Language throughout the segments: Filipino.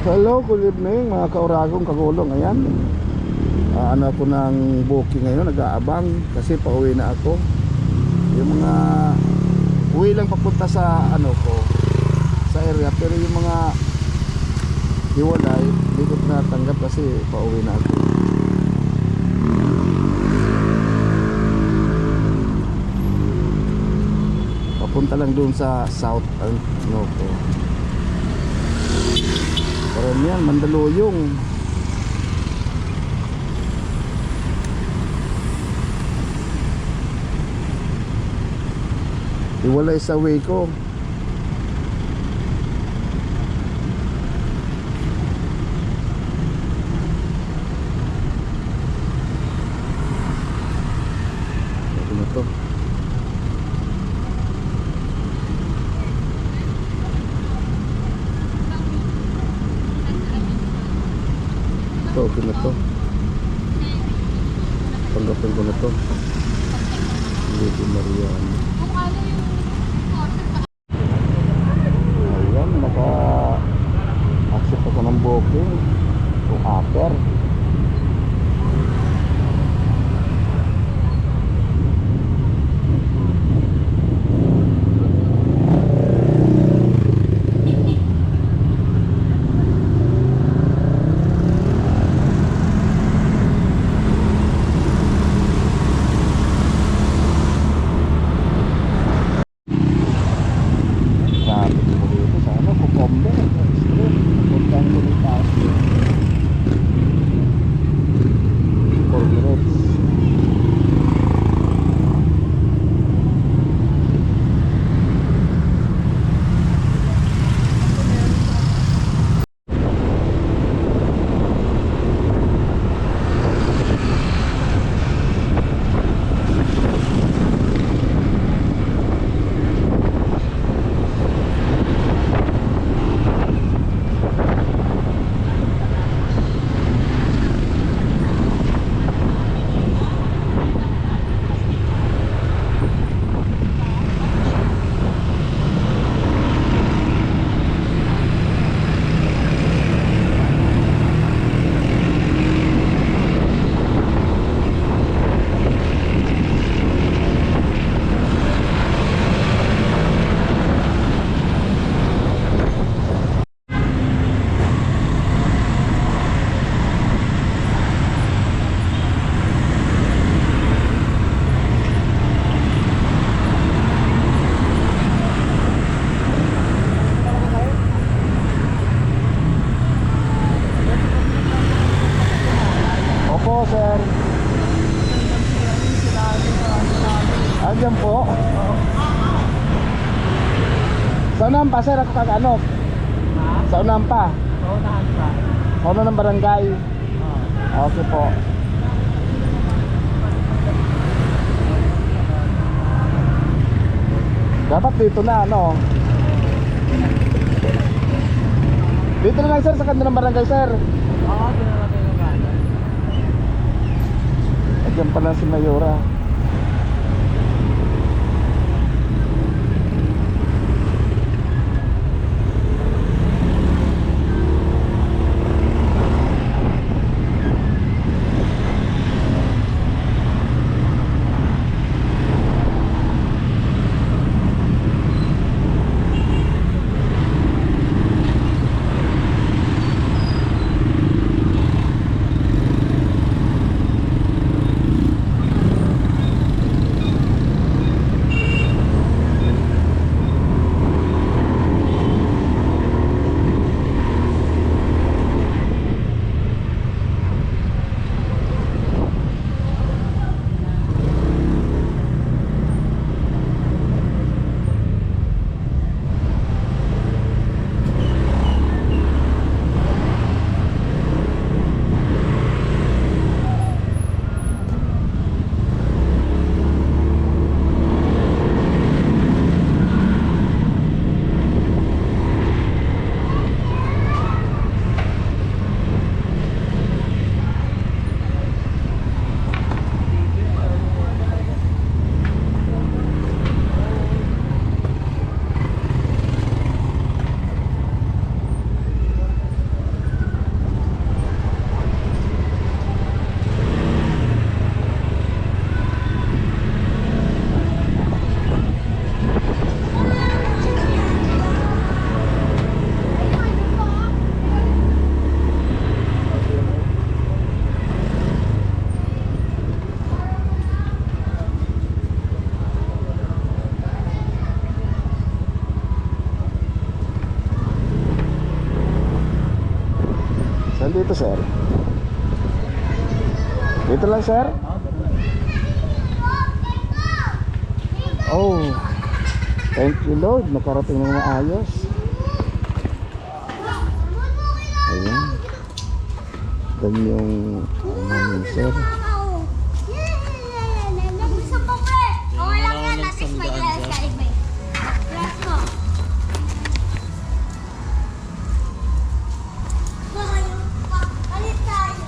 Hello, good evening mga kauragong kagulong. Ayan, ano ako ng booking ngayon, nag-aabang kasi pauwi na ako. Yung mga uwi lang papunta sa ano ko, sa area, pero yung mga hiwalay, hindi ko natanggap kasi pauwi na ako. Papunta lang doon sa south, ano ko. Parang yan, Mandaluyong. Iwalay sa way ko. Ito na to. Okay na to. Tanggapin ko na to. Lady Mariana. Ayan, naka-accept ako ng booking. So, after Diyan po. Sa Unampa sir, ako kag-ano? Sa Unampa? Sa una ng barangay. Okay po. Dapat dito na ano? Dito na lang sir, sa kanto ng barangay sir. Oo, dito na natin yung gano'n. Diyan pala si Mayora. Nandito, sir. Dito lang, sir. Oh, thank you, Lord. Nakarating ng maayos. Ayan. Dan yung namin, sir. Okay lang yan, at least may glass ka iba. Glass mo. Palit tayo.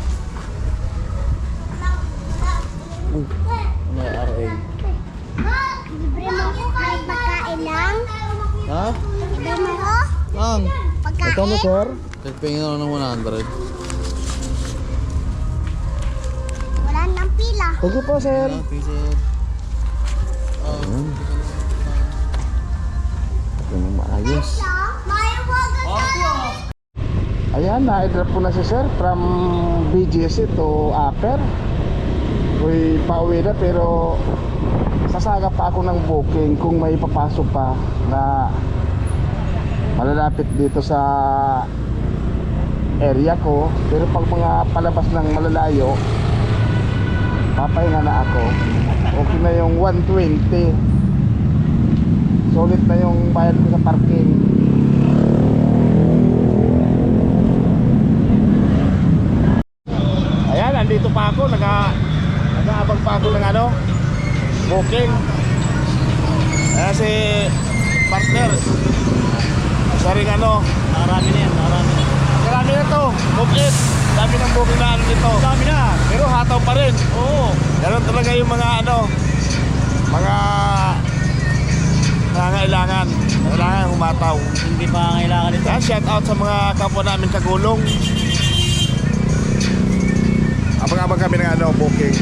May RA. Libre mo may pagkain lang. Ha? Libre mo ko? Ang. Pagkain. Ito mo, sir. Nagpingin ako ng 100. Wala nang pila. Thank you po, sir. Pisit. Ito ng maayos. May wagan tayo. Ayan, na-drop ko na si sir from BGC to Upper. Uy, pauwi na pero sasaga pa ako ng booking kung may papasok pa na malalapit dito sa area ko. Pero pag mga palabas ng malalayo, papahinga na ako. Okay na yung 120. Solid na yung bayad ko sa parking. Ayan, nandito pa ako, nag-aabang pa ako ng ano, booking. Ayan si partner. Isa rin ano, Marami na yan, marami na. marami na to, book it. Dami ng booking na ano dito. Dami na. Pero hataw pa rin. Oo. Ganun talaga yung mga ano, mga nangangailangan. Kailangan humataw. Hindi pa kailangan ito. Kaya shout out sa mga kapwa namin kagulong. Abang-abang kami ng ano, booking.